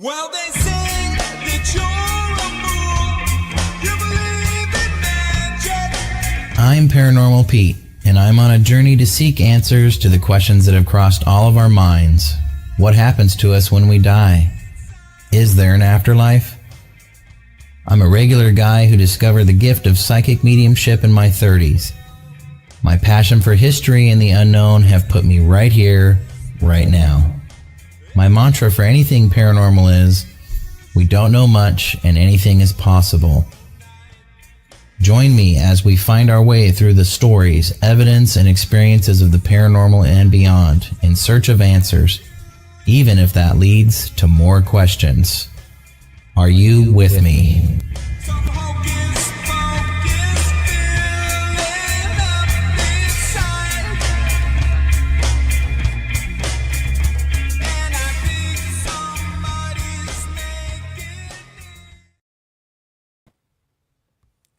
Well, they say that you're a fool. You believe in magic. I'm Paranormal Pete, and I'm on a journey to seek answers to the questions that have crossed all of our minds. What happens to us when we die? Is there an afterlife? I'm a regular guy who discovered the gift of psychic mediumship in my 30s. My passion for history and the unknown have put me right here, right now. My mantra for anything paranormal is, we don't know much and anything is possible. Join me as we find our way through the stories, evidence, and experiences of the paranormal and beyond in search of answers, even if that leads to more questions. Are you with me?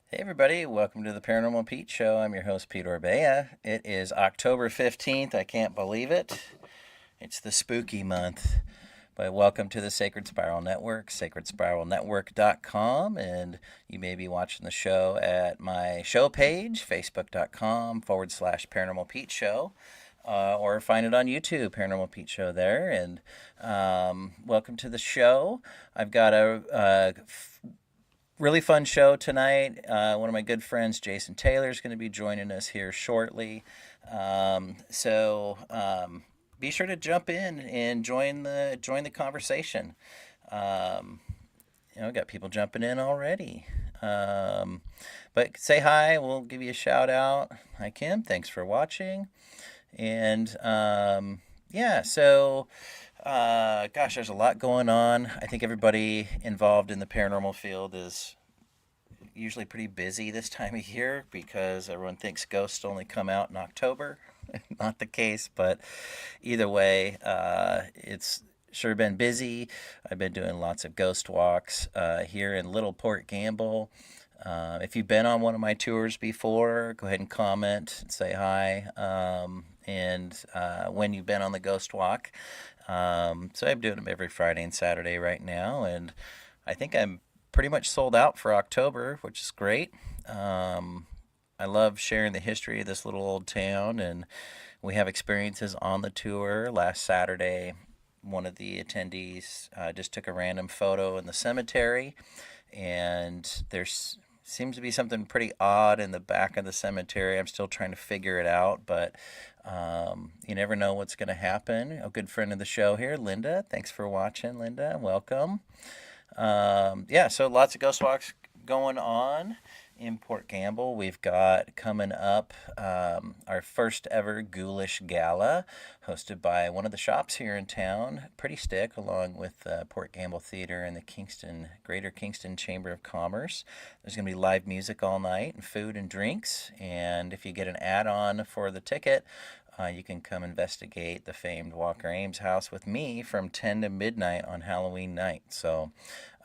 Hey everybody, welcome to the Paranormal Pete Show. I'm your host, Pete Orbea. It is October 15th. I can't believe it. It's the spooky month. But welcome to the Sacred Spiral Network, sacredspiralnetwork.com. And you may be watching the show at my show page, facebook.com/Paranormal Pete Show. Or find it on YouTube, Paranormal Pete Show there. And welcome to the show. I've got a really fun show tonight. One of my good friends, Jason Taylor, is going to be joining us here shortly. So be sure to jump in and join the conversation. We got people jumping in already. But say hi. We'll give you a shout out. Hi, Kim. Thanks for watching. And so. There's a lot going on. I think everybody involved in the paranormal field is usually pretty busy this time of year because everyone thinks ghosts only come out in October. Not the case, but either way, it's sure been busy. I've been doing lots of ghost walks here in Little Port Gamble. If you've been on one of my tours before, go ahead and comment and say hi. And when you've been on the ghost walk. So I'm doing them every Friday and Saturday right now, and I think I'm pretty much sold out for October, which is great. I love sharing the history of this little old town, and we have experiences on the tour. Last Saturday, one of the attendees just took a random photo in the cemetery, and there's seems to be something pretty odd in the back of the cemetery. I'm still trying to figure it out, but you never know what's going to happen. A good friend of the show here, Linda. Thanks for watching, Linda. Welcome. So lots of ghost walks going on in Port Gamble. We've got coming up our first ever Ghoulish Gala, hosted by one of the shops here in town, Pretty Stick, along with Port Gamble Theater and the Greater Kingston Chamber of Commerce. There's going to be live music all night and food and drinks. And if you get an add-on for the ticket, you can come investigate the famed Walker Ames house with me from 10 to midnight on Halloween night. So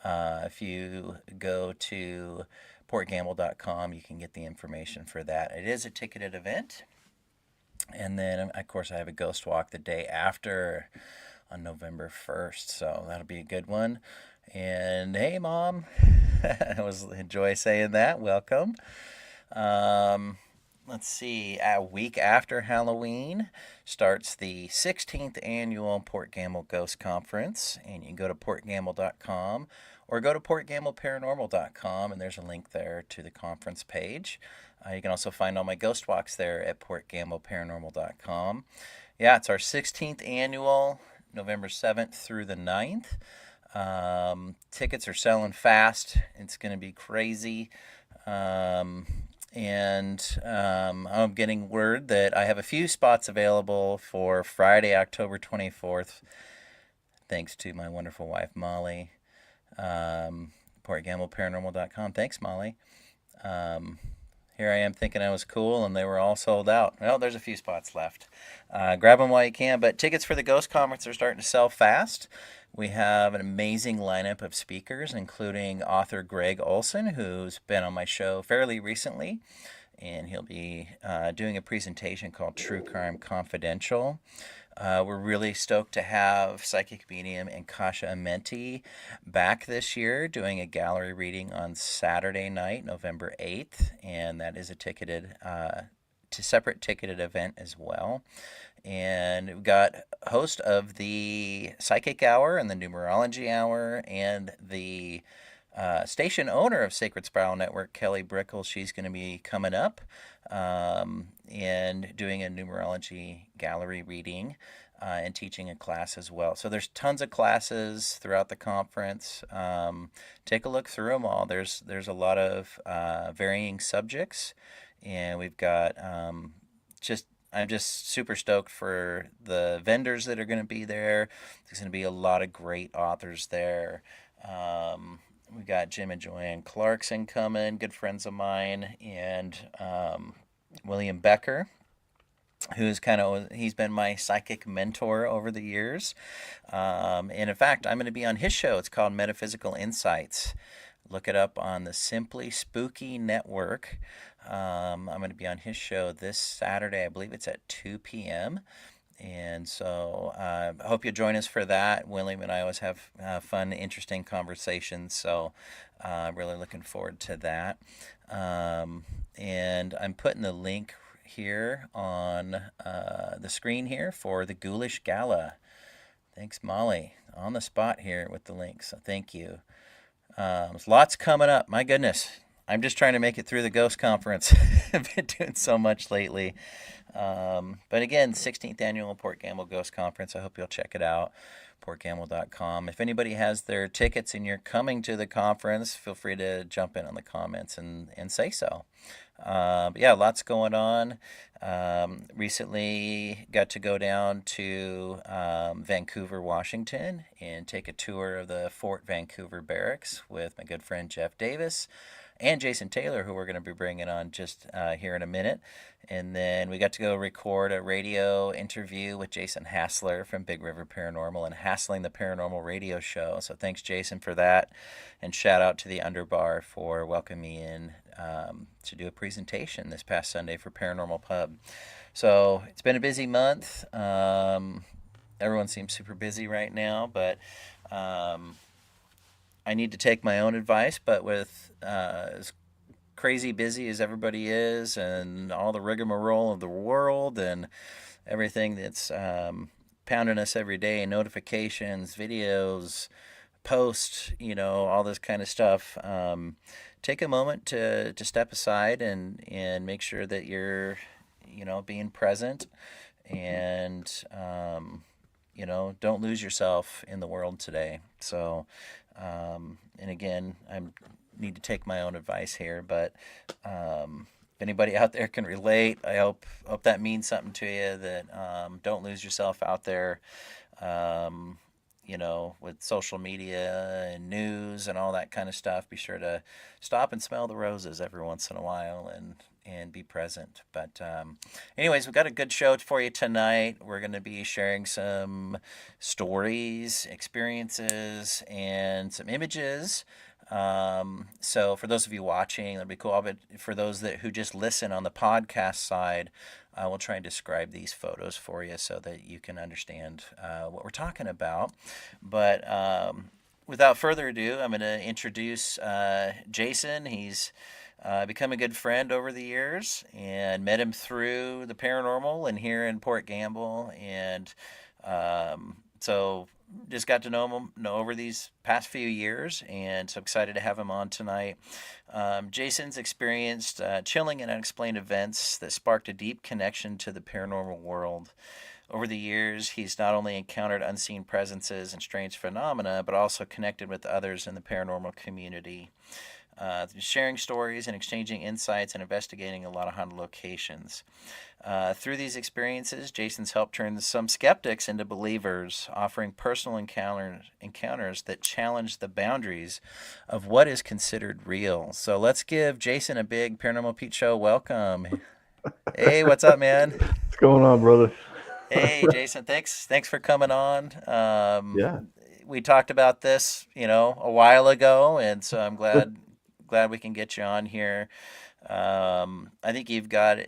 if you go to portgamble.com, you can get the information for that. It is a ticketed event. And then, of course, I have a ghost walk the day after on November 1st. So that'll be a good one. And hey, Mom. I enjoy saying that. Welcome. Let's see. A week after Halloween starts the 16th annual Port Gamble Ghost Conference. And you can go to portgamble.com. Or go to portgambleparanormal.com, and there's a link there to the conference page. You can also find all my ghost walks there at portgambleparanormal.com. Yeah, it's our 16th annual, November 7th through the 9th. Tickets are selling fast. It's going to be crazy. I'm getting word that I have a few spots available for Friday, October 24th, thanks to my wonderful wife, Molly. portgambleparanormal.com. Thanks, Molly. Here I am thinking I was cool and they were all sold out. Well, there's a few spots left. Grab them while you can, but tickets for the Ghost Conference are starting to sell fast. We have an amazing lineup of speakers, including author Greg Olson, who's been on my show fairly recently, and he'll be doing a presentation called True Crime Confidential. We're really stoked to have psychic medium and Kasha Amenti back this year doing a gallery reading on Saturday night, November 8th, and that is a separate ticketed event as well. And we've got host of the Psychic Hour and the Numerology Hour and the station owner of Sacred Spiral Network, Kelly Brickle. She's going to be coming up and doing a numerology gallery reading and teaching a class as well. So there's tons of classes throughout the conference. Take a look through them all. There's a lot of varying subjects, and we've got I'm just super stoked for the vendors that are going to be there. There's going to be a lot of great authors there. We've got Jim and Joanne Clarkson coming, good friends of mine, and William Becker, he's been my psychic mentor over the years. And in fact, I'm going to be on his show. It's called Metaphysical Insights. Look it up on the Simply Spooky Network. I'm going to be on his show this Saturday. I believe it's at 2 p.m. And so I hope you'll join us for that. William and I always have fun, interesting conversations. So I'm really looking forward to that. And I'm putting the link here on the screen here for the Ghoulish Gala. Thanks, Molly. On the spot here with the link. So thank you. There's lots coming up. My goodness. I'm just trying to make it through the Ghost Conference. I've been doing so much lately. But again, 16th Annual Port Gamble Ghost Conference. I hope you'll check it out, portgamble.com. If anybody has their tickets and you're coming to the conference, feel free to jump in on the comments and say so. But yeah, lots going on. Recently got to go down to Vancouver, Washington, and take a tour of the Fort Vancouver Barracks with my good friend Jeff Davis and Jason Taylor, who we're going to be bringing on just here in a minute. And then we got to go record a radio interview with Jason Hassler from Big River Paranormal and Hassling the Paranormal Radio Show. So thanks, Jason, for that. And shout out to the Underbar for welcoming me in to do a presentation this past Sunday for Paranormal Pub. So it's been a busy month. Everyone seems super busy right now, but I need to take my own advice, but with as crazy busy as everybody is and all the rigmarole of the world and everything that's pounding us every day, notifications, videos, posts, all this kind of stuff, take a moment to step aside and make sure that you're, being present and, don't lose yourself in the world today. So, and again, I need to take my own advice here, but if anybody out there can relate, I hope that means something to you, that don't lose yourself out there, with social media and news and all that kind of stuff. Be sure to stop and smell the roses every once in a while and be present. But anyways, we've got a good show for you tonight. We're going to be sharing some stories, experiences, and some images. So for those of you watching, that'd be cool. But for those who just listen on the podcast side, I will try and describe these photos for you so that you can understand what we're talking about. But without further ado, I'm going to introduce Jason. He's become a good friend over the years and met him through the paranormal and here in Port Gamble. And so just got to know him over these past few years, and so excited to have him on tonight. Jason's experienced chilling and unexplained events that sparked a deep connection to the paranormal world. Over the years, he's not only encountered unseen presences and strange phenomena, but also connected with others in the paranormal community, sharing stories and exchanging insights and investigating a lot of haunted locations. Through these experiences, Jason's helped turn some skeptics into believers, offering personal encounters that challenge the boundaries of what is considered real. So let's give Jason a big Paranormal Pete Show welcome. Hey, what's up, man? What's going on, brother? Hey, Jason, thanks for coming on. Yeah. We talked about this, a while ago, and so I'm glad we can get you on here. I think you've got an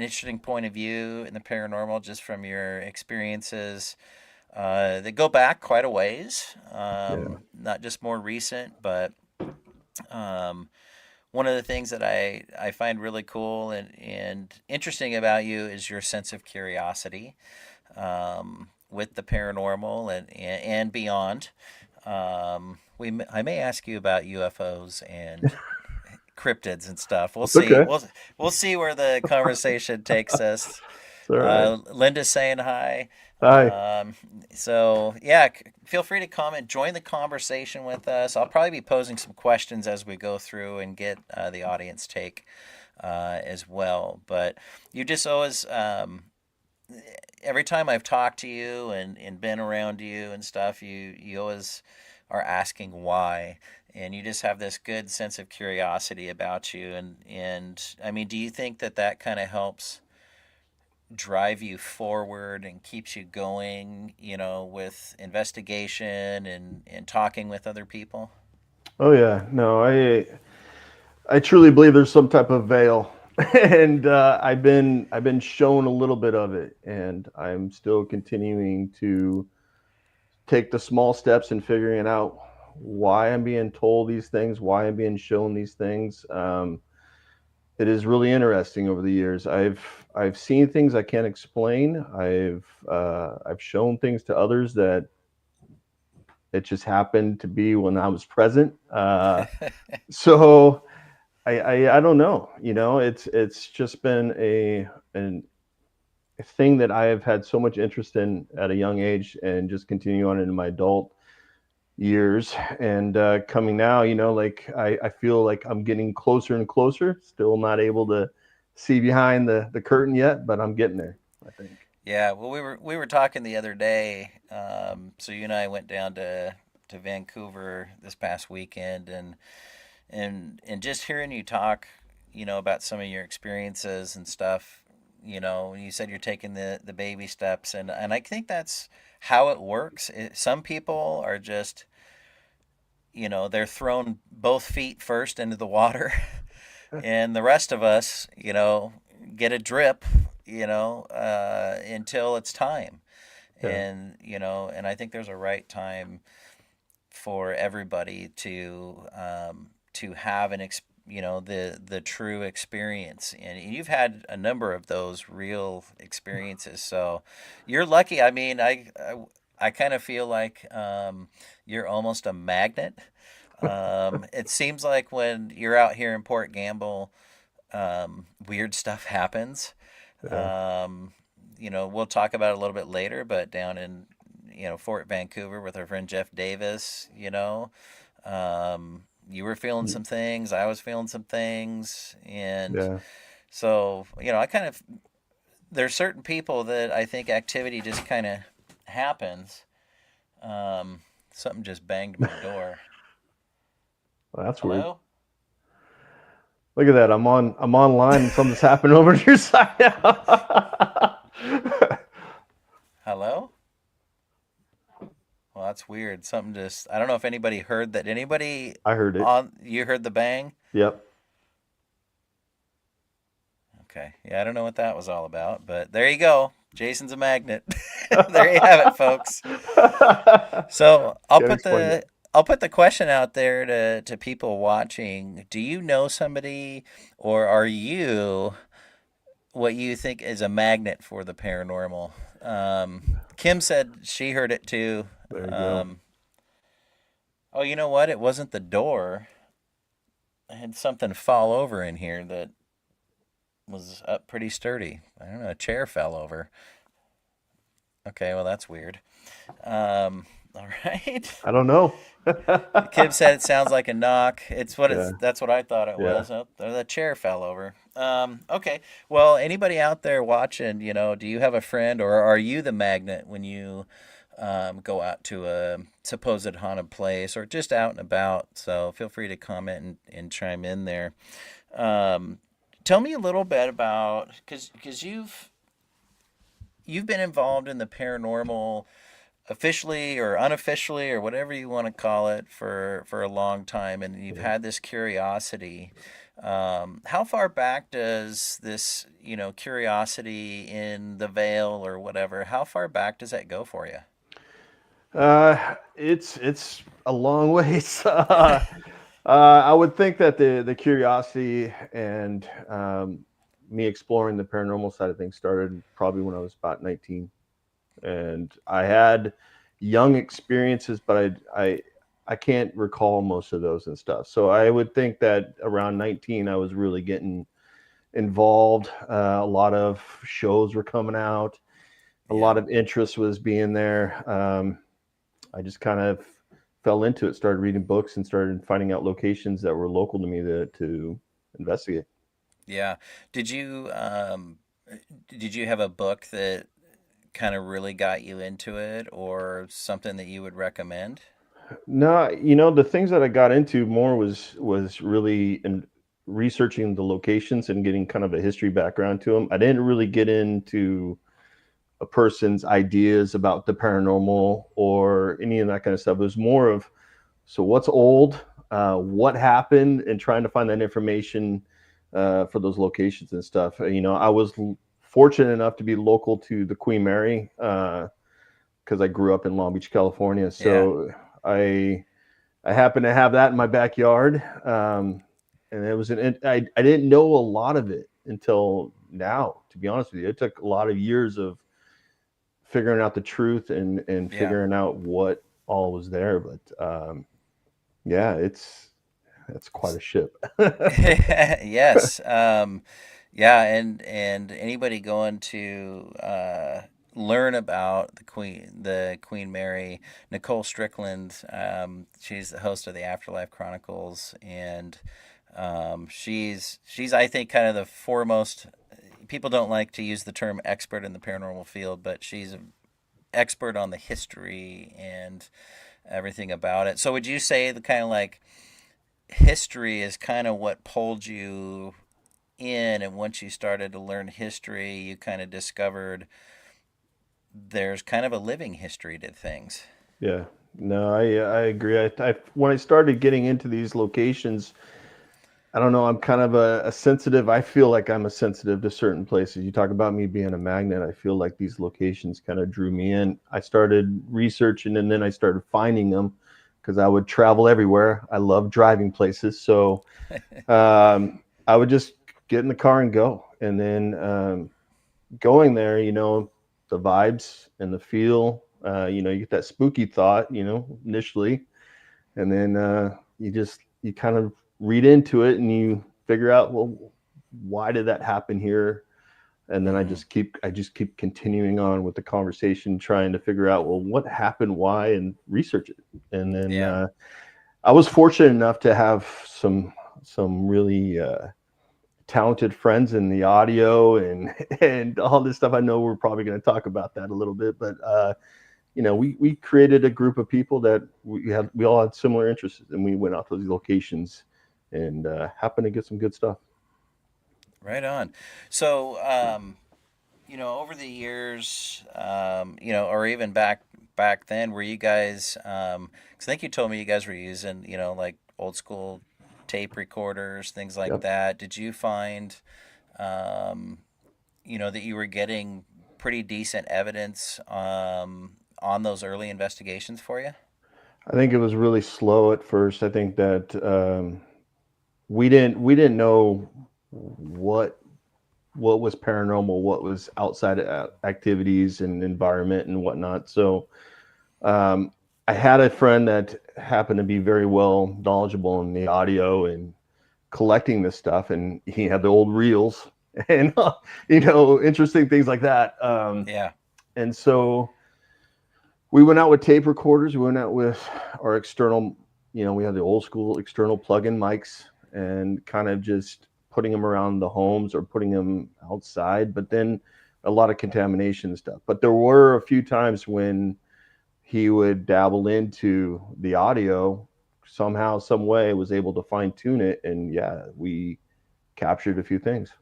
interesting point of view in the paranormal just from your experiences that go back quite a ways, Yeah. not just more recent, but um, one of the things that I find really cool and interesting about you is your sense of curiosity with the paranormal and beyond. I may ask you about UFOs and cryptids and stuff. We'll It's see. okay. We'll see where the conversation takes us. It's all right. Linda's saying hi. Hi. So yeah, feel free to comment, join the conversation with us. I'll probably be posing some questions as we go through and get the audience take as well. But you just always, every time I've talked to you and been around you and stuff, you always are asking why. And you just have this good sense of curiosity about you. And I mean, do you think that that kind of helps drive you forward and keeps you going, with investigation and talking with other people? Oh yeah. No, I truly believe there's some type of veil, and I've been shown a little bit of it, and I'm still continuing to take the small steps in figuring out why I'm being told these things, why I'm being shown these things. It is really interesting over the years. I've seen things I can't explain. I've shown things to others that it just happened to be when I was present. So I don't know. It's just been a thing that I have had so much interest in at a young age, and just continue on into my adult years. And coming now, like I feel like I'm getting closer and closer. Still not able to see behind the curtain yet, but I'm getting there, I think. Yeah, well, we were talking the other day. So you and I went down to Vancouver this past weekend, and just hearing you talk, about some of your experiences and stuff. You said you're taking the baby steps, and I think that's how it works. Some people are just, they're thrown both feet first into the water, and the rest of us, get a drip, until it's time. Yeah. And I think there's a right time for everybody to have the true experience, and you've had a number of those real experiences, so you're lucky. I mean, I kind of feel like you're almost a magnet. It seems like when you're out here in Port Gamble, weird stuff happens. Yeah. um, we'll talk about it a little bit later, but down in Fort Vancouver with our friend Jeff Davis, you were feeling some things, I was feeling some things, and Yeah. so I kind of, there's certain people that I think activity just kind of happens. Something just banged my door. Well, that's weird. Hello? Look at that. I'm online and something's happened over to your side. Hello? Well, that's weird. Something just, I don't know if anybody heard that. Anybody I heard it. you heard the bang? Yep. Okay. Yeah, I don't know what that was all about, but there you go. Jason's a magnet. There you have it, folks. So Can't explain it. I'll put the question out there to people watching. Do you know somebody, or are you what you think is a magnet for the paranormal? Kim said she heard it too. There you go. Um, oh, you know what? It wasn't the door. I had something fall over in here that was up pretty sturdy. I don't know. A chair fell over. Okay, well that's weird. All right. I don't know. Kim said it sounds like a knock. Yeah. That's what I thought it Yeah. was. Oh, the chair fell over. Okay. Well, anybody out there watching, do you have a friend, or are you the magnet when you go out to a supposed haunted place or just out and about? So feel free to comment and chime in there. Um, Tell me a little bit about, because you've been involved in the paranormal officially or unofficially or whatever you want to call it for a long time, and you've Yeah. had this curiosity. How far back does this, curiosity in the veil or whatever, how far back does that go for you? It's a long ways. I would think that the curiosity and me exploring the paranormal side of things started probably when I was about 19, and I had young experiences, but I can't recall most of those and stuff. So I would think that around 19, I was really getting involved. A lot of shows were coming out. A Yeah. lot of interest was being there. I just kind of fell into it, started reading books, and started finding out locations that were local to me to investigate. Yeah. Did you um did you have a book that kind of really got you into it, or something that you would recommend? No, the things that I got into more was really in researching the locations and getting kind of a history background to them. I didn't really get into a person's ideas about the paranormal or any of that kind of stuff. It was more of, so what's old, what happened, and trying to find that information for those locations and stuff. I was fortunate enough to be local to the Queen Mary because I grew up in Long Beach, California. Yeah. So I I happened to have that in my backyard, and it was I didn't know a lot of it until now. To be honest with you, it took a lot of years of figuring out the truth and Yeah. figuring out what all was there. But yeah, it's quite a ship. Yes. Yeah, and anybody going to learn about the Queen Mary, Nicole Strickland, she's the host of the Afterlife Chronicles, and she's I think kind of the foremost. People don't like to use the term expert in the paranormal field, but she's an expert on the history and everything about it. So would you say the kind of like history is kind of what pulled you in, and once you started to learn history, you kind of discovered there's kind of a living history to things? Yeah, no, I agree. I when I started getting into these locations, I don't know. I'm kind of a sensitive. I feel like I'm a sensitive to certain places. You talk about me being a magnet. I feel like these locations kind of drew me in. I started researching and then I started finding them because I would travel everywhere. I love driving places. So I would just get in the car and go. And then going there, the vibes and the feel, you get that spooky thought, initially, and then you kind of read into it and you figure out, well, why did that happen here? And then Hmm. I just keep continuing on with the conversation, trying to figure out, well, what happened, why, and research it. And then Yeah. I was fortunate enough to have some really talented friends in the audio and and all this stuff. I know we're probably going to talk about that a little bit, but we created a group of people that we all had similar interests, and we went out to these locations and happened to get some good stuff. Right on. So over the years, or even back then, were you guys? 'Cause I think you told me you guys were using, like old school tape recorders, things like Yep. that. Did you find, um, that you were getting pretty decent evidence on those early investigations for you? I think it was really slow at first. I think that we didn't know what what was paranormal, what was outside activities and environment and whatnot. So um, I had a friend that happened to be very well knowledgeable in the audio and collecting this stuff, and he had the old reels and interesting things like that. Yeah. And so we went out with tape recorders. We went out with our external, we had the old school external plug-in mics and kind of just putting them around the homes or putting them outside. But then a lot of contamination and stuff. But there were a few times when he would dabble into the audio somehow, some way, was able to fine tune it, and yeah, we captured a few things.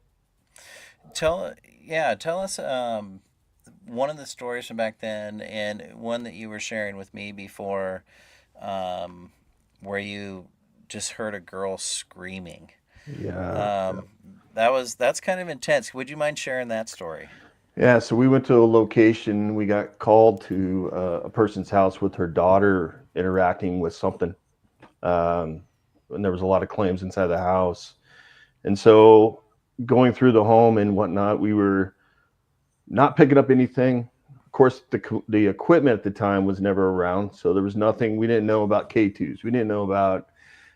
Tell Yeah, tell us one of the stories from back then, and one that you were sharing with me before, um, where you just heard a girl screaming. Yeah. Um, that's kind of intense. Would you mind sharing that story? Yeah, so we went to a location. We got called to a person's house with her daughter interacting with something. Um, and there was a lot of claims inside the house. And so going through the home and whatnot, we were not picking up anything. Of course, the equipment at the time was never around, so there was nothing. We didn't know about K2s. We didn't know about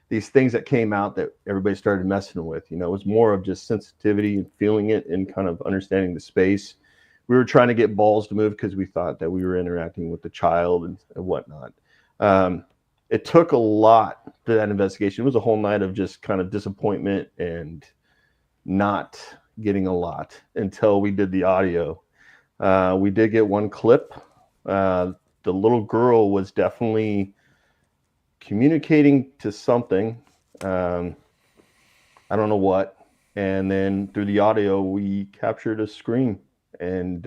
these things that came out that everybody started messing with. You know, it was more of just sensitivity and feeling it and kind of understanding the space. We were trying to get balls to move because we thought that we were interacting with the child and whatnot. Um, it took a lot to that investigation. It was a whole night of just kind of disappointment and not getting a lot until we did the audio. We did get one clip. The little girl was definitely communicating to something. Um, I don't know what. And then through the audio, we captured a scream. And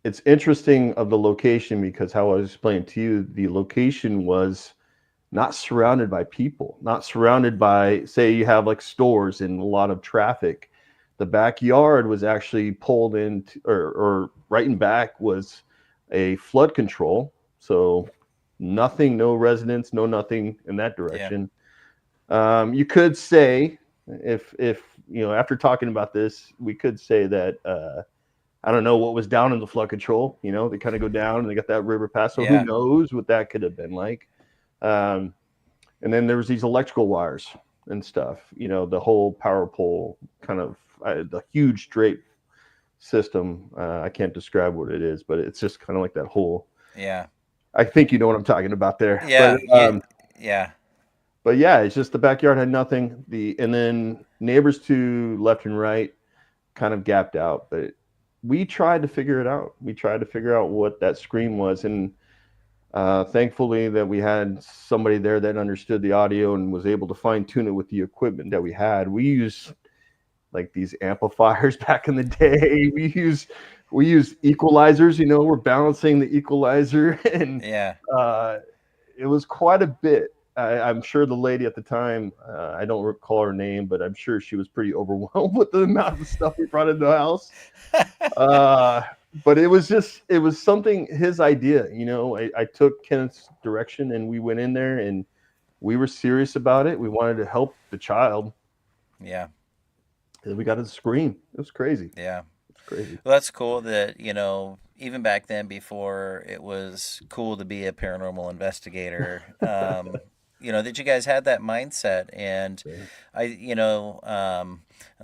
it's interesting of the location because how I was explaining to you, the location was not surrounded by people, not surrounded by, say, you have like stores and a lot of traffic. The backyard was actually pulled into, or right in back was a flood control. So nothing, no residents, no nothing in that Yeah. direction. You could say, if you know, after talking about this, we could say that I don't know what was down in the flood control. You know, they kind of go down and they got that river pass. So who Yeah. knows what that could have been like? Um, and then there was these electrical wires and stuff. You know, the whole power pole kind of the huge drape system. I can't describe what it is, but it's just kind of like that whole. Yeah. I think you know what I'm talking about there, Yeah. Yeah. but yeah, it's just the backyard had nothing. And then neighbors to left and right kind of gapped out, but we tried to figure it out. We tried to figure out what that scream was, and thankfully that we had somebody there that understood the audio and was able to fine tune it with the equipment that we had. We used like these amplifiers back in the day. We use equalizers. You know, we're balancing the equalizer, and Yeah. uh, it was quite a bit. I'm sure the lady at the time, I don't recall her name, but I'm sure she was pretty overwhelmed with the amount of stuff we brought into the house. Uh, but it was something, his idea, you know. I took Kenneth's direction and we went in there and we were serious about it. We wanted to help the child Yeah. and we got to scream. It was crazy. Yeah. It's crazy. Well, that's cool that, even back then, before it was cool to be a paranormal investigator, that you guys had that mindset. And Yeah.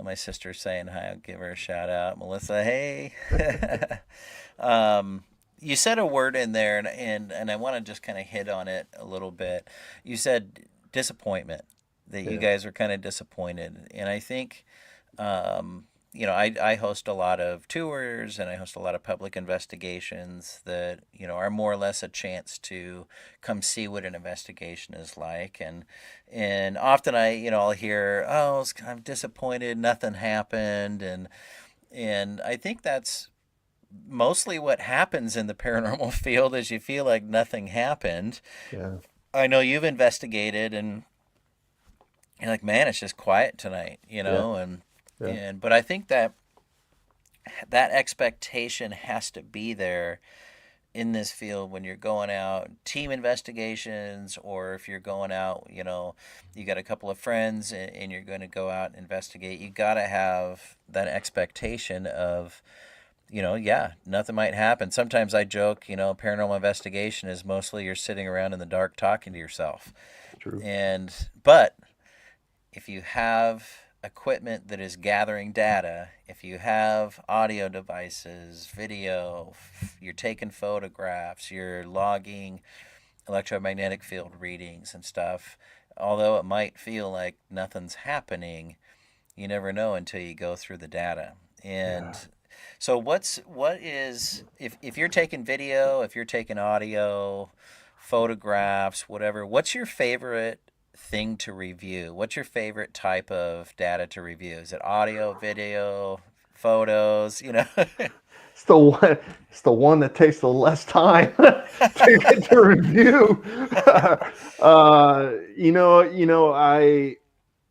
my sister's saying hi. I'll give her a shout out. Melissa, hey. um, you said a word in there, and I want to just kind of hit on it a little bit. You said disappointment, that you Yeah. guys were kind of disappointed. And I think I host a lot of tours and I host a lot of public investigations that, are more or less a chance to come see what an investigation is like. And often I'll hear, oh, I'm disappointed, nothing happened. And I think that's mostly what happens in the paranormal field is you feel like nothing happened. Yeah. I know you've investigated and you're like, man, it's just quiet tonight, Yeah. and Yeah. but I think that expectation has to be there in this field when you're going out team investigations, or if you're going out, you got a couple of friends and you're going to go out and investigate. You got to have that expectation of, yeah, nothing might happen. Sometimes I joke, paranormal investigation is mostly you're sitting around in the dark talking to yourself. True. But if you have equipment that is gathering data, if you have audio devices, video, you're taking photographs, you're logging electromagnetic field readings and stuff, although it might feel like nothing's happening, you never know until you go through the data. And Yeah. so what is if you're taking video, if you're taking audio, photographs, whatever, what's your favorite thing to review? What's your favorite type of data to review? Is it audio, video, photos, it's the one. It's the one that takes the less time to get to review.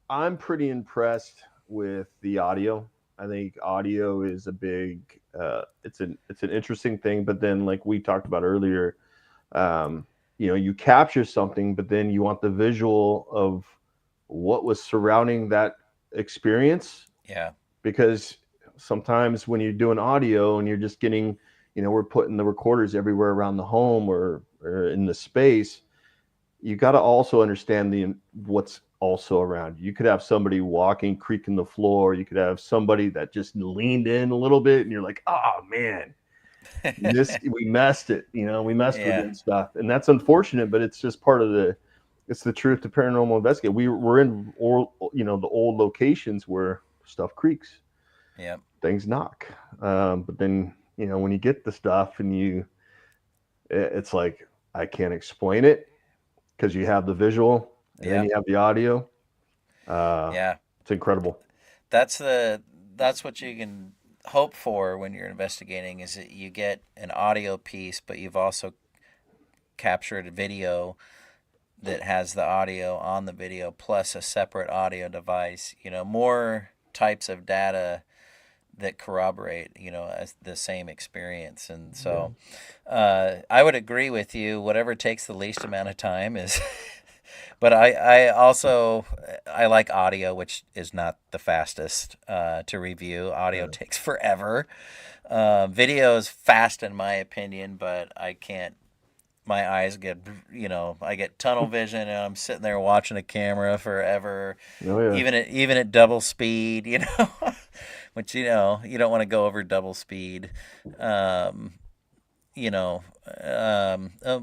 I'm pretty impressed with the audio. I think audio is a big. It's an interesting thing, but then like we talked about earlier, um, you capture something, but then you want the visual of what was surrounding that experience, Yeah. because sometimes when you're doing audio and you're just getting, we're putting the recorders everywhere around the home or in the space, you got to also understand the what's also around you. You could have somebody walking, creaking the floor. You could have somebody that just leaned in a little bit, and you're like, oh man, we messed it. We messed with it Yeah. and stuff, and that's unfortunate. But it's just part of it's the truth to paranormal investigate. We're in the old locations where stuff creaks, Yeah. things knock, but then when you get the stuff and it's like I can't explain it because you have the visual and then Yeah. you have the audio. Yeah. It's incredible. That's the that's what you can hope for when you're investigating is that you get an audio piece, but you've also captured a video that has the audio on the video plus a separate audio device. More types of data that corroborate as the same experience. And Yeah. so I would agree with you, whatever takes the least amount of time is but I also I like audio, which is not the fastest to review. Audio Yeah. takes forever. Video is fast in my opinion, but I can't, my eyes get, I get tunnel vision and I'm sitting there watching a camera forever, Oh yeah. even at double speed, which you don't want to go over double speed. Um, you know, I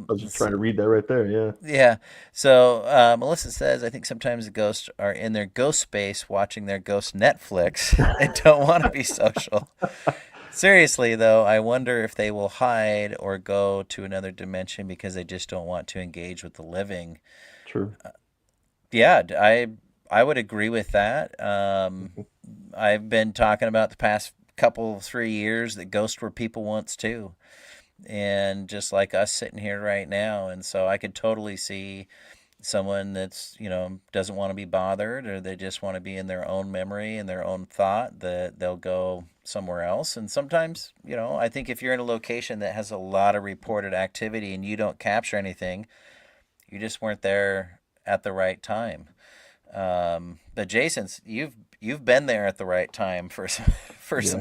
was just trying to read that right there. Yeah. yeah. So Melissa says, I think sometimes the ghosts are in their ghost space watching their ghost Netflix and don't want to be social. Seriously, though, I wonder if they will hide or go to another dimension because they just don't want to engage with the living. True. Yeah, I would agree with that. I've been talking about the past couple 3 years that ghosts were people once too, and just like us sitting here right now, and so I could totally see someone that's doesn't want to be bothered, or they just want to be in their own memory and their own thought, that they'll go somewhere else. And sometimes I think if you're in a location that has a lot of reported activity and you don't capture anything, you just weren't there at the right time. But Jason's, you've been there at the right time for some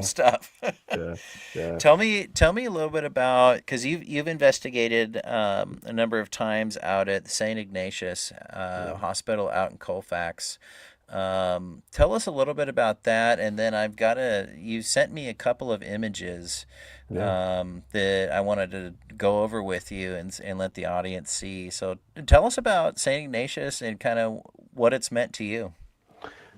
Yeah. stuff. Yeah. Yeah. Tell me a little bit about, because you've investigated a number of times out at the St. Ignatius Yeah. Hospital out in Colfax. Tell us a little bit about that, and then you sent me a couple of images Yeah. that I wanted to go over with you and let the audience see. So tell us about St. Ignatius and kind of what it's meant to you.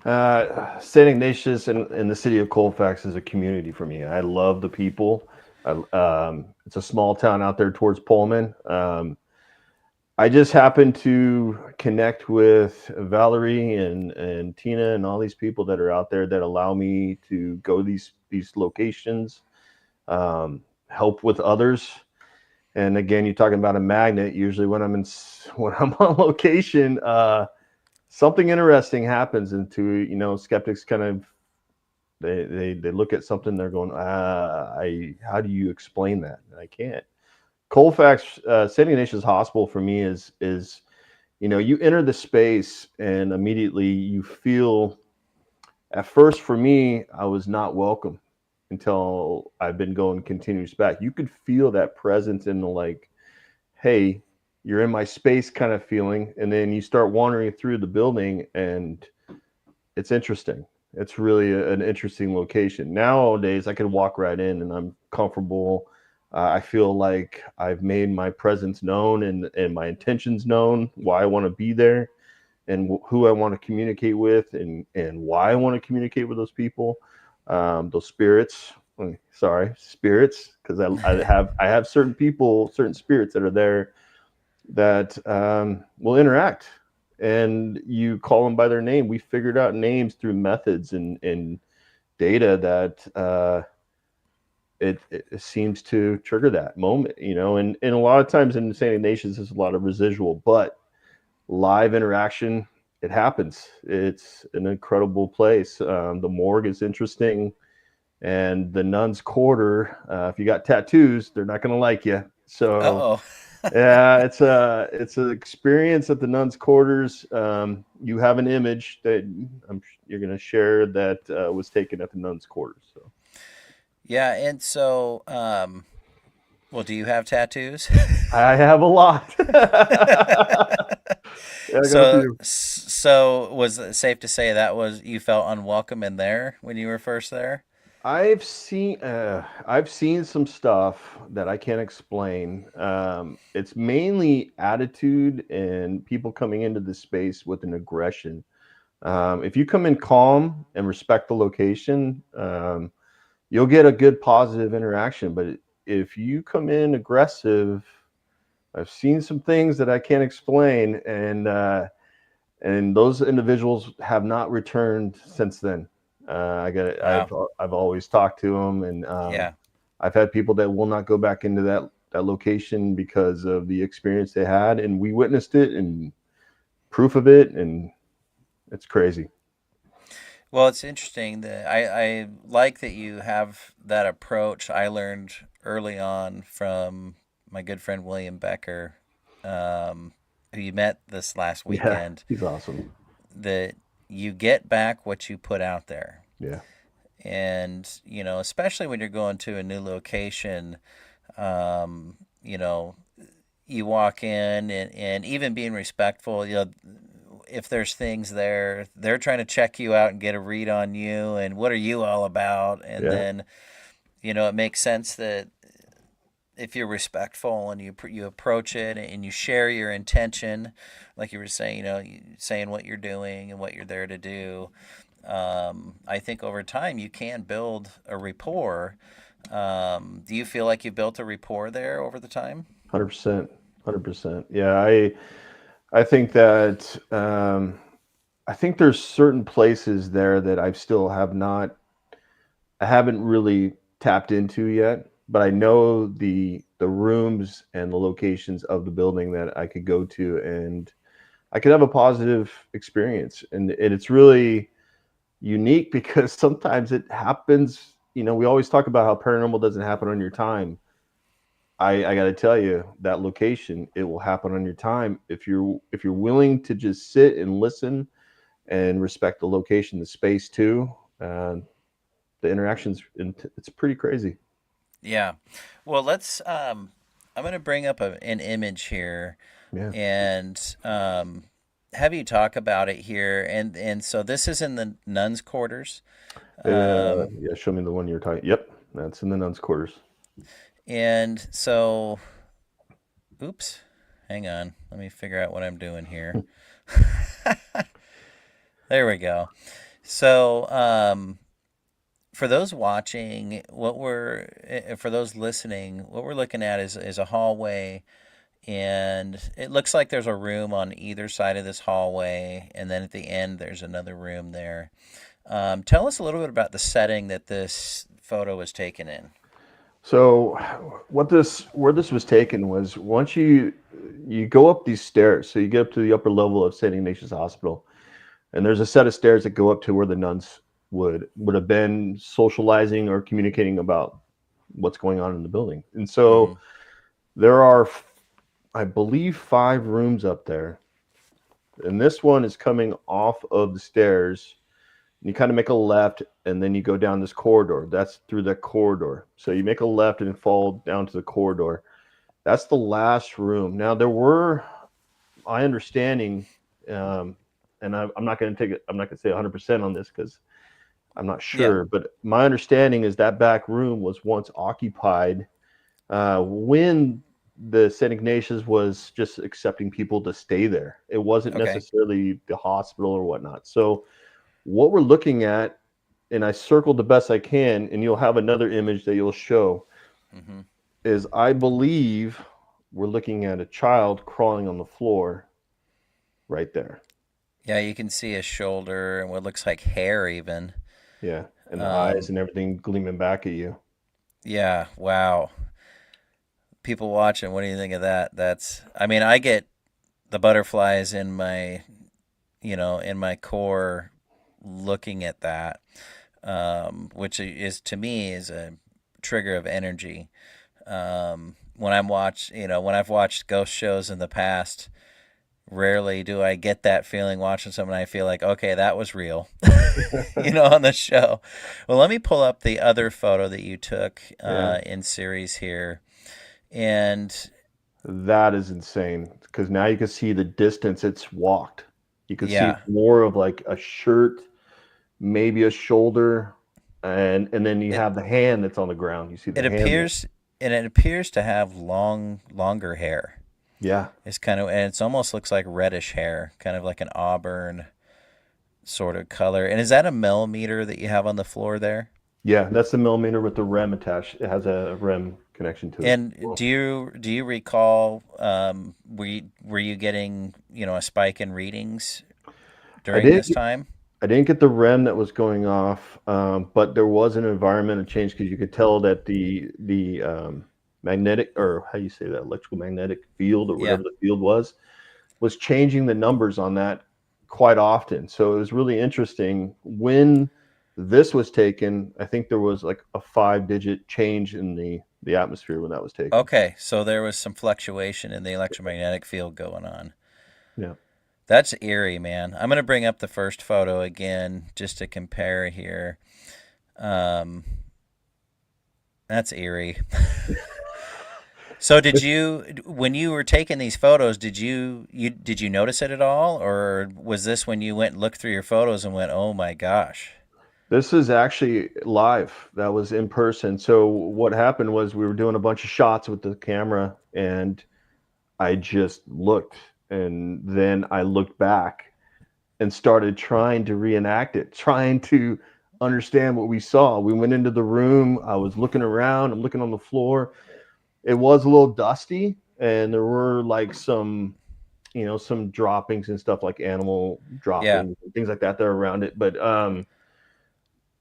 St. Ignatius and the city of Colfax is a community for me. I love the people. It's a small town out there towards Pullman. I just happened to connect with Valerie and Tina and all these people that are out there that allow me to go these locations, help with others. And again, you're talking about a magnet. Usually, when I'm on location, something interesting happens. Into skeptics kind of they look at something, they're going, how do you explain that? And I can't. Colfax, St. Ignatius Hospital for me is you enter the space and immediately you feel. At first, for me, I was not welcome until I've been going continuous back. You could feel that presence in the like, hey, you're in my space kind of feeling, and then you start wandering through the building, and it's interesting. It's really an interesting location. Nowadays, I can walk right in, and I'm comfortable. I feel like I've made my presence known and my intentions known, why I want to be there, and who I want to communicate with, and why I want to communicate with those people, those spirits. Sorry, spirits, because I have certain people, certain spirits that are there that will interact, and you call them by their name. We figured out names through methods and data that it seems to trigger that moment, and a lot of times in Insane Nations, there's a lot of residual, but live interaction, it happens. It's an incredible place. The morgue is interesting, and the nuns' quarter. If you got tattoos, they're not going to like you. So Uh-oh. yeah, it's an experience at the nuns' quarters. You have an image that you're going to share that was taken at the nuns' quarters. So Yeah, and so, well, do you have tattoos? I have a lot. Yeah, I got a few. So was it safe to say that was you felt unwelcome in there when you were first there? I've seen some stuff that I can't explain. It's mainly attitude and people coming into the space with an aggression. If you come in calm and respect the location, you'll get a good positive interaction. But if you come in aggressive, I've seen some things that I can't explain, and those individuals have not returned since then. I got it. Wow. I've always talked to them, and Yeah. I've had people that will not go back into that location because of the experience they had, and we witnessed it and proof of it, and it's crazy. Well, it's interesting that I like that you have that approach. I learned early on from my good friend William Becker, who you met this last Yeah, weekend, he's awesome. that you get back what you put out there. Yeah, And, especially when you're going to a new location, um, you know, you walk in and even being respectful, if there's things there, they're trying to check you out and get a read on you and what are you all about? And yeah, then, it makes sense that if you're respectful and you approach it and you share your intention, like you were saying, saying what you're doing and what you're there to do, I think over time you can build a rapport. Do you feel like you built a rapport there over the time? 100%, 100%. Yeah, I think that I think there's certain places there that I haven't really tapped into yet, but I know the rooms and the locations of the building that I could go to, and I could have a positive experience. And it's really unique because sometimes it happens. We always talk about how paranormal doesn't happen on your time. I got to tell you, that location, it will happen on your time if you're willing to just sit and listen and respect the location, the space too. Uh, the interactions, it's pretty crazy. Yeah. Well, I'm going to bring up an image here Yeah. and have you talk about it here. And so this is in the nuns' quarters. Um, Yeah, show me the one you're talking. Yep, that's in the nuns' quarters. and so, oops, hang on. Let me figure out what I'm doing here. There we go. So, for those watching, for those listening, what we're looking at is a hallway, and it looks like there's a room on either side of this hallway, and then at the end there's another room there. Tell us a little bit about the setting that this photo was taken in. So, where this was taken was once you go up these stairs, so you get up to the upper level of St. Ignatius Hospital, and there's a set of stairs that go up to where the nuns would have been socializing or communicating about what's going on in the building. And Mm-hmm. so there are, I believe, 5 rooms up there, and this one is coming off of the stairs. You kind of make a left, and then you go down this corridor. That's through that corridor. So you make a left and fall down to the corridor. That's the last room. Now there were, my understanding, and I'm not going to take it. I'm not going to say 100% on this because I'm not Yeah. sure. But my understanding is that back room was once occupied when the St. Ignatius was just accepting people to stay there. It wasn't Okay. necessarily the hospital or whatnot. So what we're looking at, and I circled the best I can, and you'll have another image that you'll show, Mm-hmm. is I believe we're looking at a child crawling on the floor right there. Yeah, you can see a shoulder and what looks like hair even. Yeah. And the eyes Um, and everything gleaming back at you. Yeah. Wow. People watching, what do you think of that? I mean, I get the butterflies in my, in my core looking at that, which is to me is a trigger of energy. When when I've watched ghost shows in the past, rarely do I get that feeling watching something. I feel like, okay, that was real, on the show. Well, let me pull up the other photo that you took Yeah. in series here. And That is insane because now you can see the distance it's walked. You can see yeah, more of like a shirt, maybe a shoulder, and then you it have the hand that's on the ground. You see the it hand there. appears and it appears to have longer hair. Yeah. And it's almost looks like reddish hair, kind of like an auburn sort of color. And is that a millimeter that you have on the floor there? Yeah, that's the millimeter with the REM attached. It has a REM connection to it. And Well, do you recall were you getting a spike in readings I during didn't this time? I didn't get the REM that was going off, but there was an environmental change because you could tell that the magnetic, or how you say that, electrical magnetic field or Yeah. whatever the field was changing the numbers on that quite often. So it was really interesting when this was taken. I think there was like a 5-digit change in the atmosphere when that was taken. Okay, so there was some fluctuation in the electromagnetic field going on. Yeah. That's eerie, man. I'm gonna bring up the first photo again just to compare here. Um, that's eerie. So when you were taking these photos, did you notice it at all, or was this when you went and looked through your photos and went, "Oh my gosh"? This is actually live. That was in person. So what happened was we were doing a bunch of shots with the camera and I just looked and then I looked back and started trying to reenact it, trying to understand what we saw. We went into the room, I was looking around, I'm looking on the floor. It was a little dusty and there were like some droppings and stuff like animal Yeah, droppings and things like that around it. But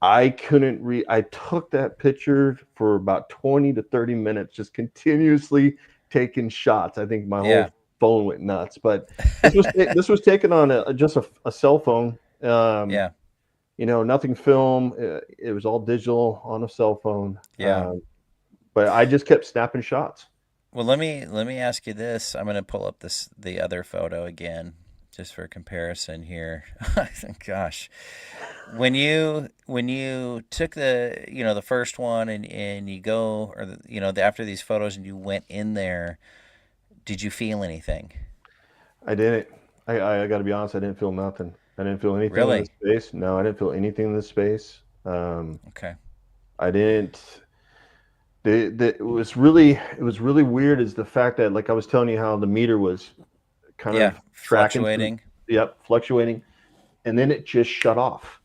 I couldn't I took that picture for about 20 to 30 minutes, just continuously taking shots. I think my yeah, whole phone went nuts, but this was taken on just a cell phone. yeah, Nothing film. It was all digital on a cell phone. yeah. But I just kept snapping shots. Well, let me ask you this. I'm gonna pull up the other photo again, just for comparison here. Gosh, when you took the first one and you go or after these photos and you went in there, did you feel anything? I didn't. I got to be honest. I didn't feel nothing. I didn't feel anything in the Really? space. No, I didn't feel anything in the space. Okay. I didn't. It was really weird is the fact that like I was telling you how the meter was kind Yeah, of tracking through, fluctuating. yep, fluctuating, and then it just shut off.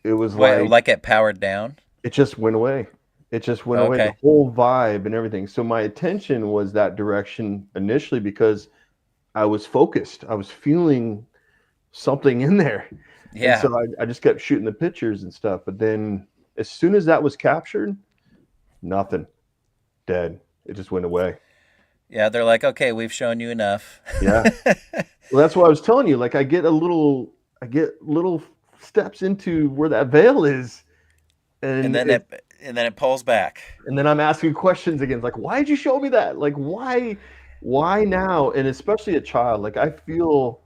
It was Wait, like like it powered down? it just went away. It just went away. The Okay. whole vibe and everything. So my attention was that direction initially because I was focused. I was feeling something in there. And Yeah. so I just kept shooting the pictures and stuff. But then as soon as that was captured, nothing. Dead. It just went away. Yeah, they're like, "Okay, we've shown you enough." Yeah. Well, that's what I was telling you. Like I get little steps into where that veil is, and and then it, it pulls back. and then I'm asking questions again. Like, why did you show me that? Like, why now? And especially a child. Like, I feel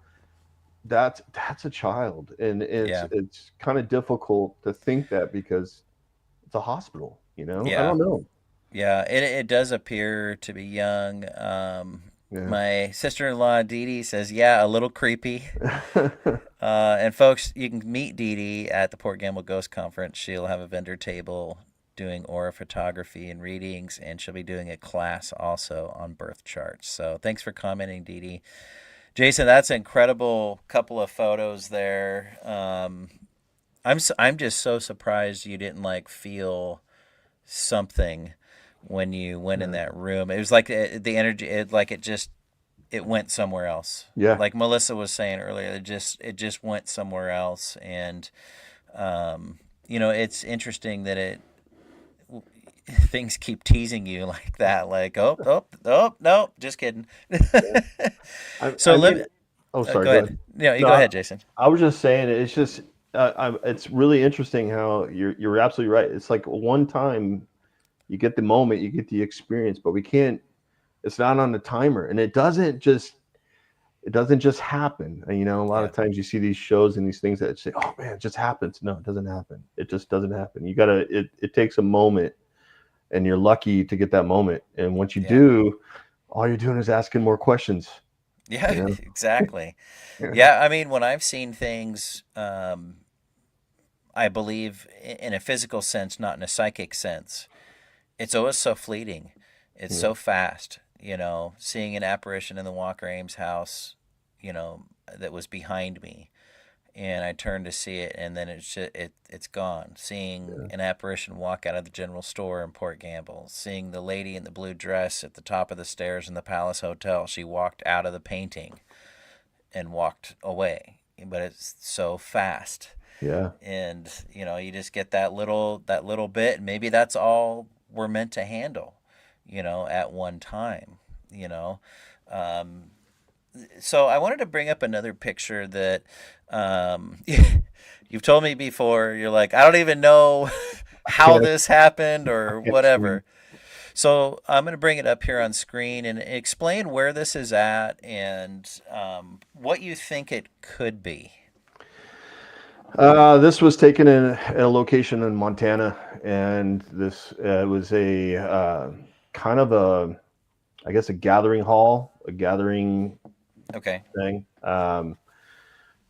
that's a child, and Yeah. it's kind of difficult to think that because it's a hospital. I Yeah. don't know. Yeah, it does appear to be young. Yeah. My sister-in-law Dee Dee says, "Yeah, a little creepy." And folks, you can meet Dee Dee at the Port Gamble Ghost Conference. She'll have a vendor table doing aura photography and readings, and she'll be doing a class also on birth charts. So thanks for commenting, Dee Dee. Jason, that's an incredible couple of photos there. I'm just so surprised you didn't like feel something when you went in Yeah. that room. It was like the energy, it went somewhere else. Yeah. Like Melissa was saying earlier, it just went somewhere else, and it's interesting that things keep teasing you like that, like, oh, oh, oh, no, just kidding. Yeah. So I let mean, me, oh, sorry, go go ahead. ahead. No, you No, go ahead, Jason. I was just saying it's just it's really interesting how you're absolutely right. It's like one time you get the moment, you get the experience, but we can't. It's not on the timer, and it doesn't just happen. And, a lot Yeah. of times you see these shows and these things that say, "Oh man, it just happens." No, it doesn't happen. It just doesn't happen. You gotta. It takes a moment, and you're lucky to get that moment. And once you Yeah. do, all you're doing is asking more questions. Yeah, You know. exactly. Yeah. Yeah, I mean, when I've seen things, I believe in a physical sense, not in a psychic sense, it's always so fleeting. It's Yeah. so fast, seeing an apparition in the Walker Ames house, that was behind me. And I turned to see it, and then it's gone. Seeing Yeah. an apparition walk out of the general store in Port Gamble, seeing the lady in the blue dress at the top of the stairs in the Palace Hotel, she walked out of the painting and walked away. But it's so fast, Yeah. and you just get that little bit, and maybe that's all we're meant to handle, at one time. You know, um, so I wanted to bring up another picture that you've told me before. You're like, I don't even know I how can't. this happened I or can't explain. whatever. So I'm going to bring it up here on screen and explain where this is at and what you think it could be. This was taken in a location in Montana, and this was a kind of I guess, a gathering hall, a gathering Okay. thing.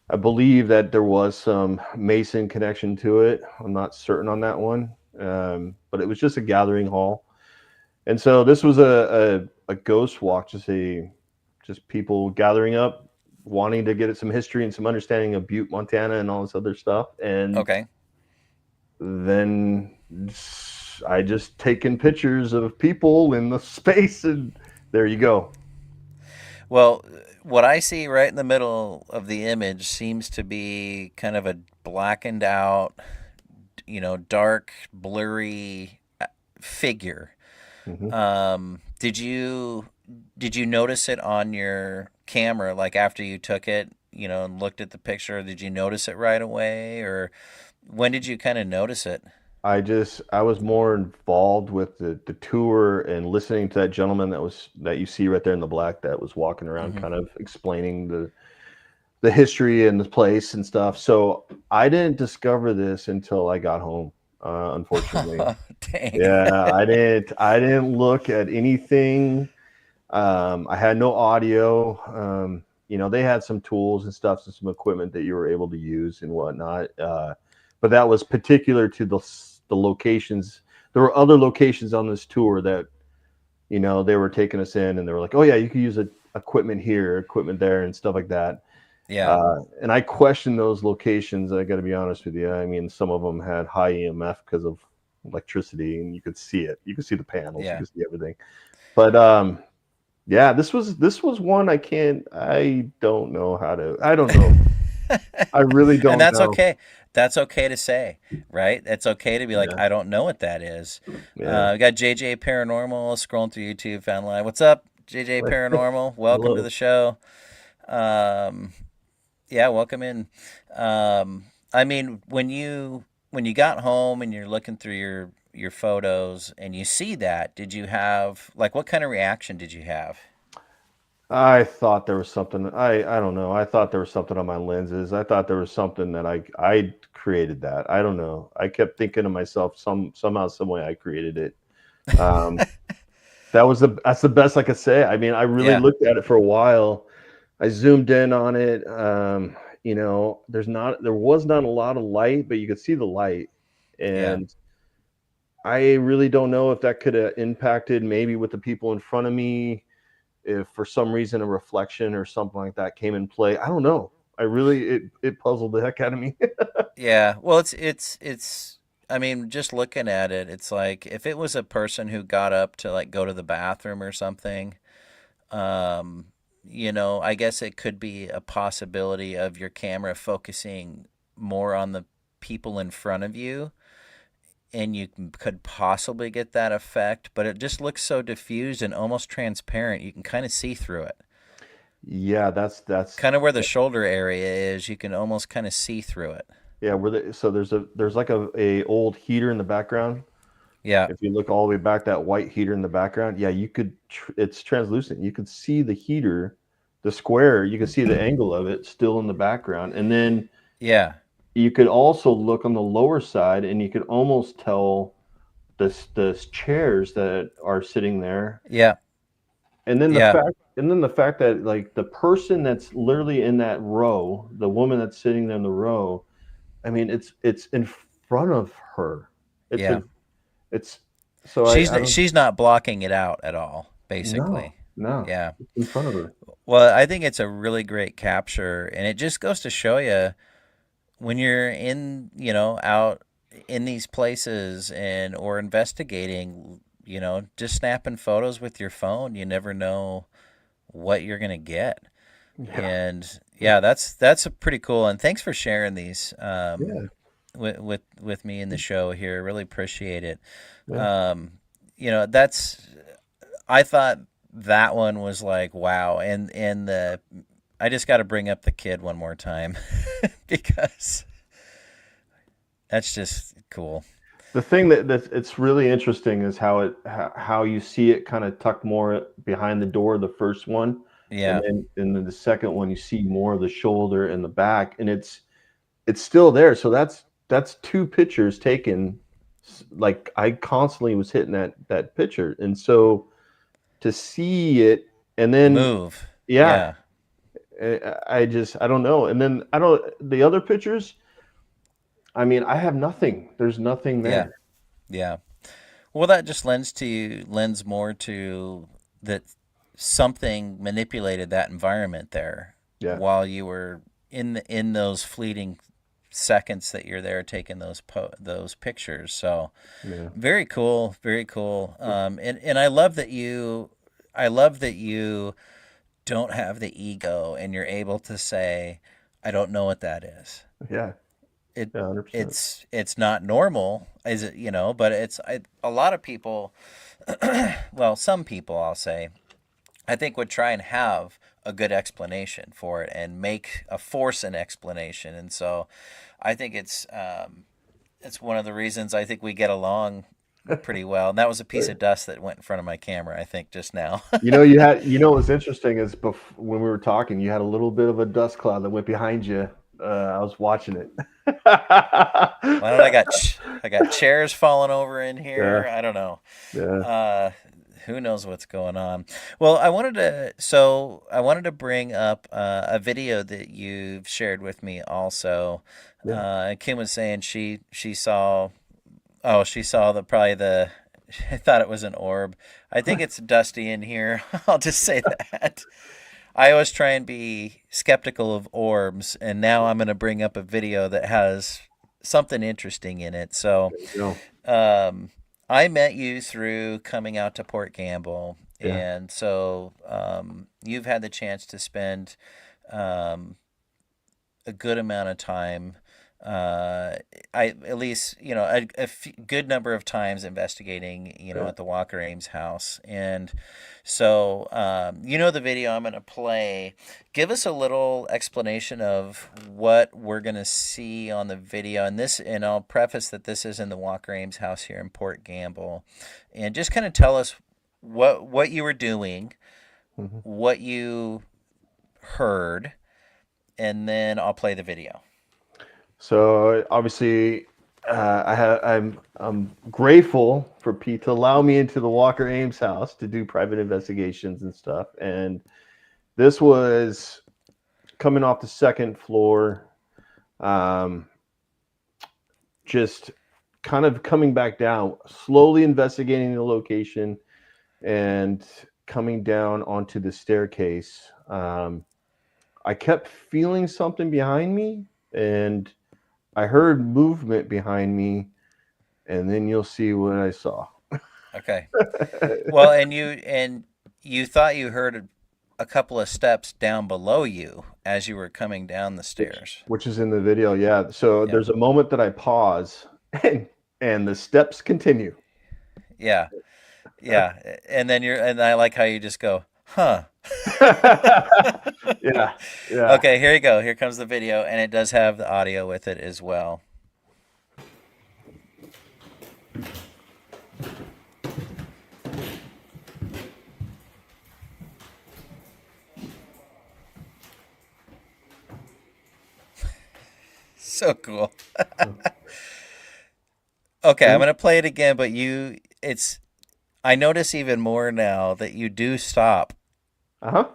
I believe that there was some Mason connection to it. I'm not certain on that one, but it was just a gathering hall. And so this was a ghost walk, just people gathering up, wanting to get at some history and some understanding of Butte, Montana, and all this other stuff. And Okay. then I just taken pictures of people in the space, and there you go. Well, what I see right in the middle of the image seems to be kind of a blackened out, dark, blurry figure. Hmm. Did you notice it on your camera, like after you took it, and looked at the picture? Did you notice it right away, or when did you kind of notice it? I was more involved with the tour and listening to that gentleman that you see right there in the black that was walking around, Mm-hmm. kind of explaining the history and the place and stuff. So I didn't discover this until I got home, unfortunately. Dang. Yeah, I didn't look at anything. I had no audio. They had some tools and stuff and some equipment that you were able to use and whatnot. But that was particular to the locations. There were other locations on this tour that they were taking us in, and they were like, "Oh yeah, you could use equipment here, equipment there, and stuff like that." Yeah. And I questioned those locations. I got to be honest with you. I mean, some of them had high EMF because of electricity, and you could see it. You could see the panels. You Yeah. could see everything. But yeah, this was one I don't know how to. I don't know. I really And don't that's know. okay. That's okay to say, right? It's okay to be like, Yeah, I don't know what that is. yeah. We got JJ Paranormal scrolling through YouTube, found live. What's up, JJ Paranormal? Welcome to Hello. the show. Um, yeah, welcome in. I mean, when you got home and you're looking through your photos and you see that, did you have like what kind of reaction did you have? I thought there was something. I don't know. I thought there was something on my lenses. I thought there was something that I created that. I don't know. I kept thinking to myself, somehow, some way, I created it. Um, that's the best I could say. I mean, I really Yeah, looked at it for a while. I zoomed in on it. There was not a lot of light, but you could see the light, yeah, and I really don't know if that could have impacted maybe with the people in front of me, if for some reason a reflection or something like that came in play. I don't know. It puzzled the heck out of me. yeah. Well, it's. I mean, just looking at it, it's like if it was a person who got up to like go to the bathroom or something, um, I guess it could be a possibility of your camera focusing more on the people in front of you and you could possibly get that effect, but it just looks so diffused and almost transparent. You can kind of see through it. Yeah, that's Kind of where the shoulder area is, you can almost kind of see through it. yeah, so there's like a old heater in the background. Yeah. If you look all the way back, that white heater in the background, yeah, it's translucent. You could see the heater, the square, you can see the angle of it still in the background. And then Yeah. you could also look on the lower side and you could almost tell the chairs that are sitting there. Yeah. And then Yeah. the fact that like the person that's literally in that row, the woman that's sitting there in the row, I mean, it's in front of her. It's Yeah. in it's so I don't She's not blocking it out at all, no, basically. no, Yeah. it's in front of her. Well, I think it's a really great capture, and it just goes to show you when you're in, out in these places and or investigating, just snapping photos with your phone, you never know what you're gonna get. Yeah, And yeah, that's a pretty cool. And thanks for sharing these yeah, with me in the show here. Really appreciate it. yeah. Um, that's I thought that one was like wow, and the I just got to bring up the kid one more time because that's just cool. The thing that's it's really interesting is how you see it kind of tucked more behind the door, the first one, Yeah, and then the second one you see more of the shoulder and the back, and it's still there. So that's two pictures taken. Like I constantly was hitting that picture, and so to see it, and then move. yeah, Yeah, I don't know, and then I don't the other pictures. I mean, I have nothing. There's nothing yeah, there. yeah. Well, that just lends more to that something manipulated that environment there Yeah, while you were in those fleeting seconds that you're there taking those pictures. So yeah, very cool, very cool. And I love that you don't have the ego and you're able to say, I don't know what that is. yeah, It yeah, 100%. it's not normal, is it? But a lot of people, well, some people, I'll say, I think would try and have a good explanation for it and force an explanation. And so, I think it's one of the reasons I think we get along pretty well. And that was a piece of dust that went in front of my camera, I think, just now. What's interesting is when we were talking, you had a little bit of a dust cloud that went behind you. I was watching it. Why don't I got chairs falling over in Yeah, here? I don't know. yeah, Uh, who knows what's going on? Well, I wanted to bring up a video that you've shared with me also. yeah. Kim was saying she saw she saw the I thought it was an orb. I think it's dusty in here. I'll just say that. I always try and be skeptical of orbs, and now I'm going to bring up a video that has something interesting in it. So, You know, um, I met you through coming out to Port Gamble, yeah, and so you've had the chance to spend um, a good amount of time. I at least good number of times investigating yeah. at the Walker Ames house, and so the video I'm going to play. Give us a little explanation of what we're going to see on the video, and I'll preface that this is in the Walker Ames house here in Port Gamble, and just kind of tell us what you were doing, Mhm. what you heard, and then I'll play the video. So obviously, I'm grateful for Pete to allow me into the Walker Ames house to do private investigations and stuff. And this was coming off the second floor, um, just kind of coming back down, slowly investigating the location, and coming down onto the staircase. I kept feeling something behind me, and I heard movement behind me, and then you'll see what I saw. Okay. Well, and you thought you heard a couple of steps down below you as you were coming down the which stairs. which is in the video, yeah. So Yep. there's a moment that I pause, and and the steps continue. Yeah. Yeah. And then and I like how you just go, huh. Yeah, yeah. Okay, here you go. Here comes the video, and it does have the audio with it as well. So cool. Okay, I'm And gonna play it again, but I notice even more now that you do stop uh-huh.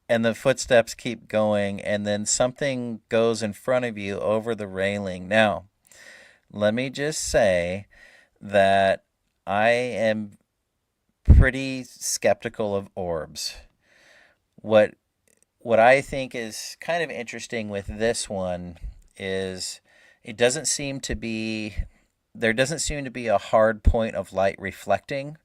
and the footsteps keep going, and then something goes in front of you over the railing. Now, let me just say that I am pretty skeptical of orbs. What what I think is kind of interesting with this one is it doesn't seem to be there doesn't seem to be a hard point of light reflecting.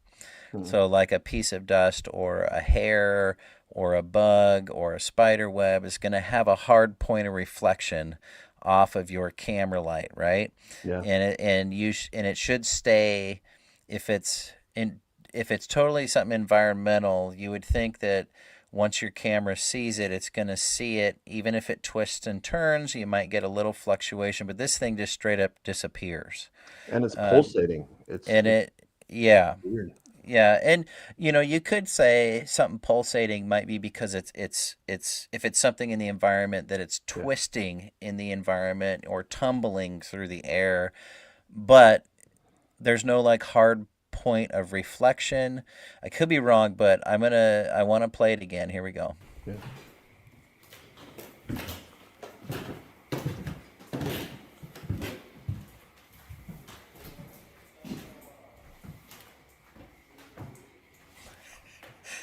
Hmm. So, like a piece of dust or a hair or a bug or a spider web is going to have a hard point of reflection off of your camera light, right? Yeah. And it should stay if it's in if it's totally something environmental, you would think that once your camera sees it, it's going to see it. Even if it twists and turns, you might get a little fluctuation, but this thing just straight up disappears. And it's Um, pulsating. It's and it's it, yeah, weird. yeah, and you could say something pulsating might be because it's if it's something in the environment that it's Yeah. twisting in the environment or tumbling through the air, but there's no like hard point of reflection. I could be wrong, but I want to play it again. Here we go. Yeah.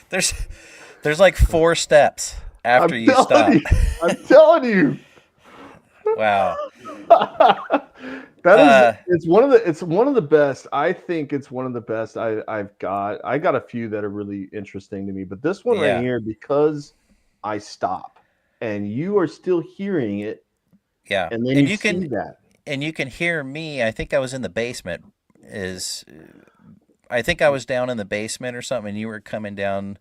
There's there's like four steps after I'm you telling stop. you. I'm telling you. Wow. That is Uh, it's one of the best. I think it's one of the best I've got. I got a few that are really interesting to me, but this one right yeah, here, because I stop and you are still hearing it, yeah, and then you see that. and you can hear me. I think I was in the basement. Is I think I was down in the basement or something, and you were coming down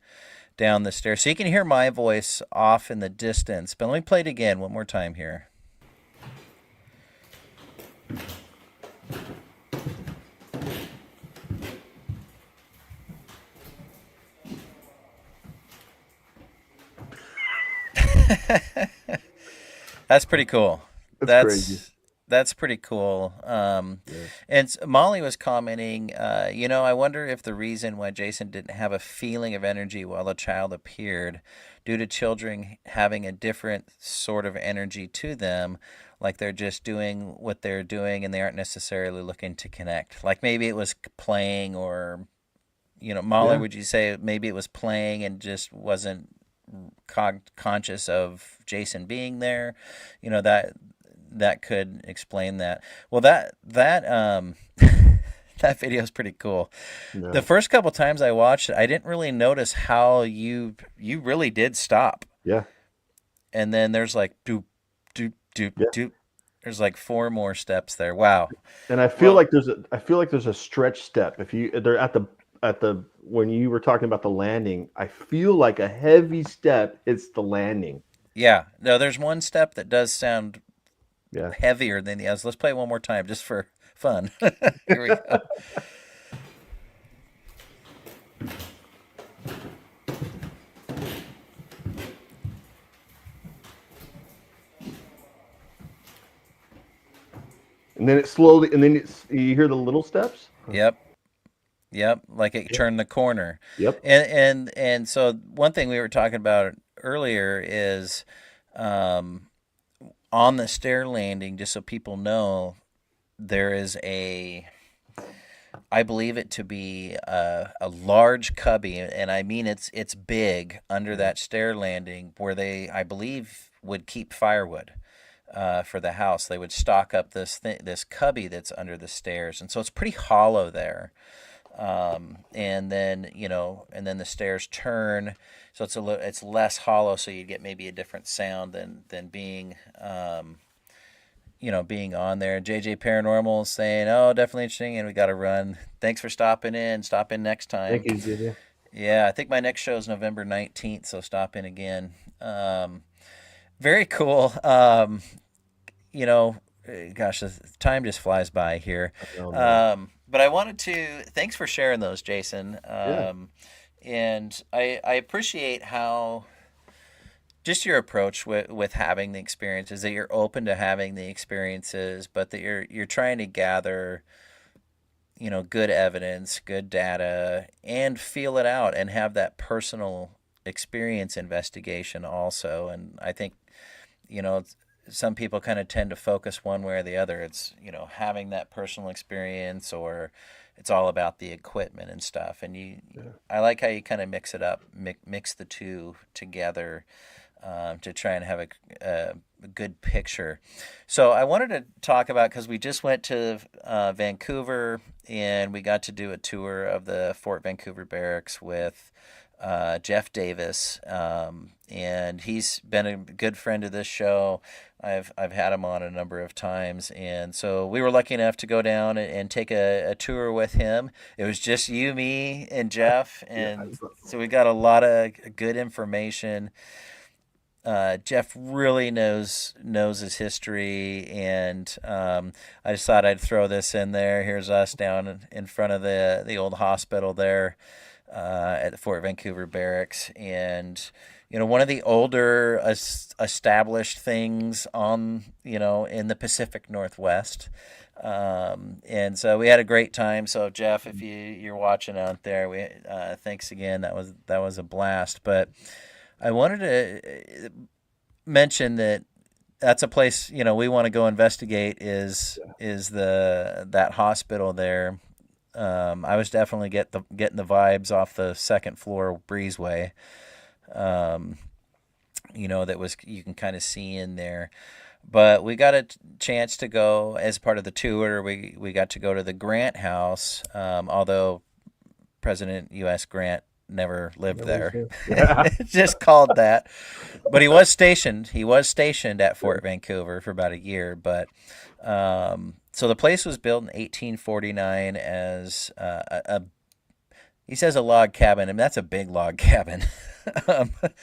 the stairs, so you can hear my voice off in the distance. But let me play it again one more time here. That's pretty cool. It's crazy. That's pretty cool. Yeah. And Molly was commenting, I wonder if the reason why Jason didn't have a feeling of energy while the child appeared, due to children having a different sort of energy to them, like they're just doing what they're doing and they aren't necessarily looking to connect. Like maybe it was playing, or Molly, Yeah. would you say maybe it was playing and just wasn't conscious of Jason being there? That could explain that. Well, that that video is pretty cool. The Yeah. first couple times I watched it, I didn't really notice how you really did stop. Yeah. And then there's like doop doop doop Yeah. doop. There's like four more steps there. Wow. And Well, I feel like there's a stretch step. If you they're at the when you were talking about the landing, I feel like a heavy step hits the landing. yeah. No, there's one step that does sound Yeah. heavier than the others. Let's play it one more time just for fun. Here we go. And then it slowly, and then you hear the little steps. Yep. Yep, like it Yeah. turned the corner. Yep. And so one thing we were talking about earlier is um, on the stair landing, just so people know, there is I believe it to be a large cubby, and I mean it's big under Yeah. that stair landing where they, I believe, would keep firewood for the house. They would stock up this cubby that's under the stairs, and so it's pretty hollow there. And then and then the stairs turn, so it's less hollow, so you get maybe a different sound than being being on there. JJ Paranormal saying, "Oh, definitely interesting," and we got to run. Thanks for stopping in. Stop in next Thank time. you, JJ. Yeah, I think my next show is November 19th, so stop in again. Very cool. Gosh, the time just flies by here. Oh man. But I wanted to thanks for sharing those, Jason. Yeah. And I appreciate how just your approach with having the experiences, that you're open to having the experiences, but that you're trying to gather good evidence, good data, and feel it out and have that personal experience investigation also. And I think you know some people kind of tend to focus one way or the other. It's having that personal experience, or it's all about the equipment and stuff. And Yeah. I like how you kind of mix it up, mix the two together, to try and have a good picture. So I wanted to talk about, because we just went to Vancouver, and we got to do a tour of the Fort Vancouver Barracks with Jeff Davis, and he's been a good friend of this show. I've had him on a number of times, and so we were lucky enough to go down and take a tour with him. It was just you, me, and Jeff, Yeah. and so we got a lot of good information. Jeff really knows his history, and I just thought I'd throw this in there. Here's us down in front of the old hospital there at the Fort Vancouver Barracks, and one of the older established things on in the Pacific Northwest. And so we had a great time. So Jeff, if you're watching out there, we thanks again. That was a blast. But I wanted to mention that that's a place we want to go investigate. Is that hospital there? I was definitely getting the vibes off the second floor breezeway. That was, you can kind of see in there. But we got a chance to go as part of the tour. We got to go to the Grant House, although President U.S. Grant never lived there. Yeah. Just called that. But he was stationed. He was stationed at Fort Vancouver for about a year. But so the place was built in 1849 as he says a log cabin, and that's a big log cabin. um, But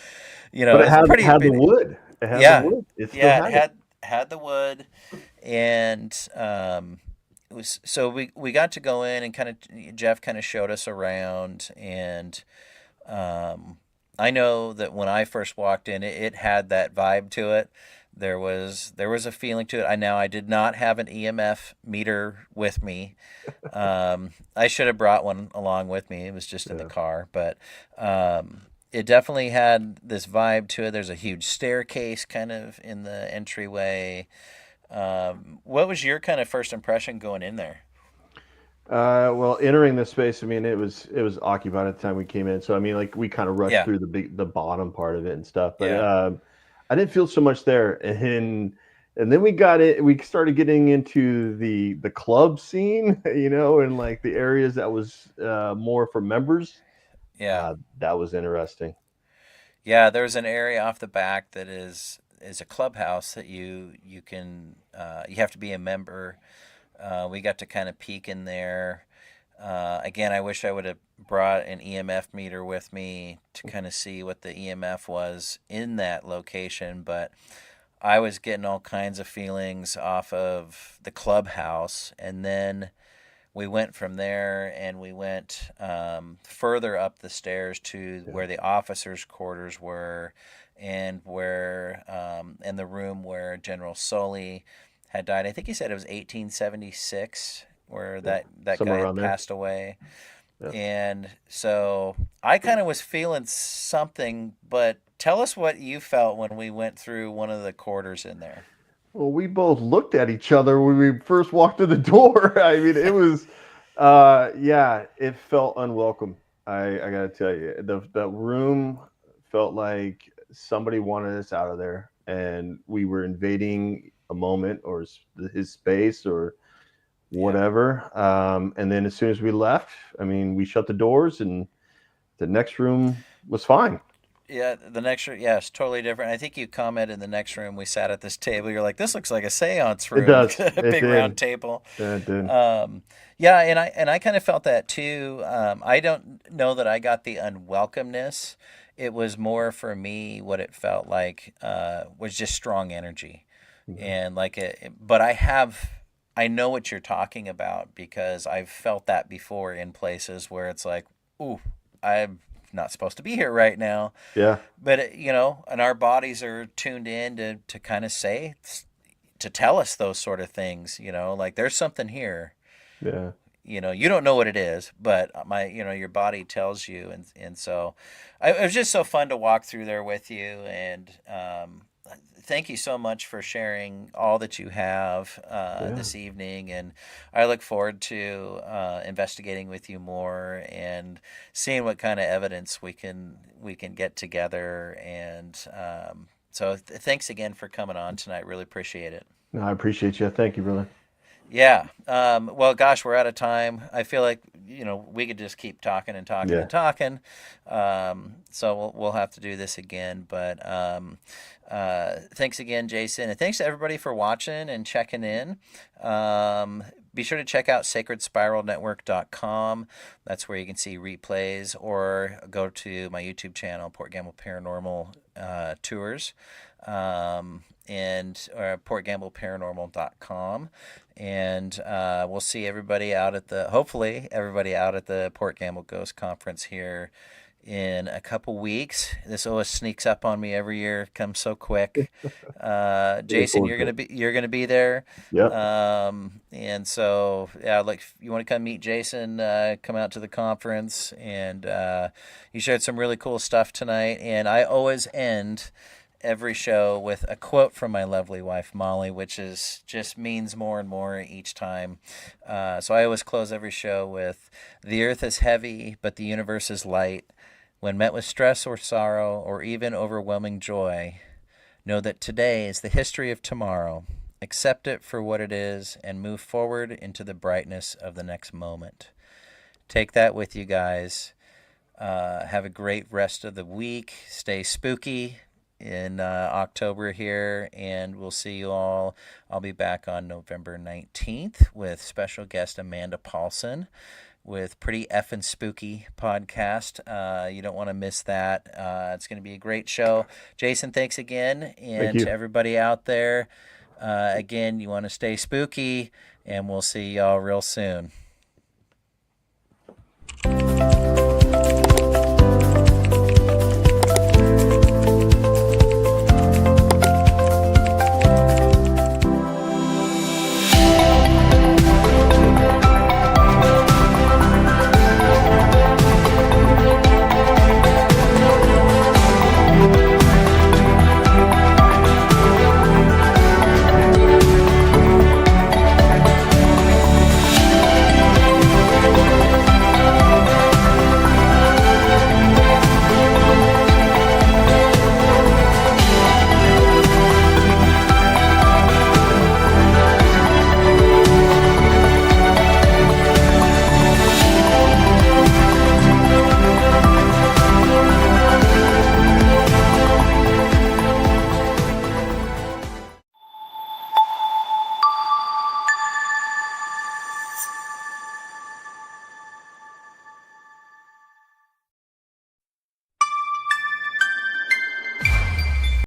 it it's pretty had the big. wood. It had the Yeah, wood. It still yeah. It had it. had the wood, and it was so we got to go in and kind of Jeff kind of showed us around, and I know that when I first walked in, it had that vibe to it. There was a feeling to it. I did not have an EMF meter with me. I should have brought one along with me. It was just in the Yeah. car, but it definitely had this vibe to it. There's a huge staircase kind of in the entryway. What was your kind of first impression going in there? Well, entering this space, I mean, it was occupied at the time we came in. So I mean, like we kind of rushed Yeah, through the bottom part of it and stuff. But yeah, I didn't feel so much there. And then we got it. We started getting into the club scene, and like the areas that was more for members. yeah, That was interesting. yeah. There's an area off the back that is a clubhouse that you can you have to be a member. We got to kind of peek in there. Again, I wish I would have brought an EMF meter with me to kind of see what the EMF was in that location, but I was getting all kinds of feelings off of the clubhouse. And then we went from there, and we went further up the stairs to Yeah. where the officers' quarters were, and in the room where General Sully had died. I think he said it was 1876 where Yeah. that guy Somewhere had around there. passed away. Yeah. And so I kind of was feeling something, but tell us what you felt when we went through one of the quarters in there. Well, we both looked at each other when we first walked through the door. I mean, it was, yeah, it felt unwelcome. I gotta tell you, the room felt like somebody wanted us out of there, and we were invading a moment or his space or Yeah. whatever. And then as soon as we left, I mean, we shut the doors, and the next room was fine. Yeah, the next room, yes, totally different. I think you commented in the next room we sat at this table. You're like, this looks like a seance It room, does. It big round did. table. Yeah, it did. Yeah, and I kind of felt that too. I don't know that I got the unwelcomeness. It was more for me what it felt like was just strong energy, Mhm. and like it. But I know what you're talking about because I've felt that before in places where it's like, ooh, I'm not supposed to be here right now. Yeah. But and our bodies are tuned in to kind of say to tell us those sort of things. Like there's something here. Yeah. You don't know what it is, but your body tells you, and so it was just so fun to walk through there with you, and thank you so much for sharing all that you have Yeah. this evening, and I look forward to investigating with you more and seeing what kind of evidence we can get together, and so thanks again for coming on tonight. Really appreciate it. No, I appreciate you. Thank you, brother. Yeah. Well, gosh, we're out of time. I feel like we could just keep talking and talking Yeah. and talking. So we'll have to do this again. But thanks again, Jason, and thanks to everybody for watching and checking in. Be sure to check out sacredspiralnetwork.com. That's where you can see replays, or go to my YouTube channel, Port Gamble Paranormal Tours, and portgambleparanormal.com. And we'll see everybody out at hopefully everybody out at the Port Gamble Ghost Conference here in a couple weeks. This always sneaks up on me every year, comes so quick. Looking Jason, forward you're to gonna it. be there. Yep. And so yeah, like if you want to come meet Jason, come out to the conference, and you shared some really cool stuff tonight. And I always end every show with a quote from my lovely wife Molly, which is just means more and more each time. So I always close every show with, "The earth is heavy, but the universe is light. When met with stress or sorrow, or even overwhelming joy, know that today is the history of tomorrow. Accept it for what it is and move forward into the brightness of the next moment." Take that with you guys. Have a great rest of the week. Stay spooky in October here, and we'll see you all. I'll be back on November 19th with special guest Amanda Paulson with Pretty Effin' Spooky podcast. You don't want to miss that. It's going to be a great show. Jason, thanks again. Thank And to you. everybody out there, again, you want to stay spooky, and we'll see y'all real soon.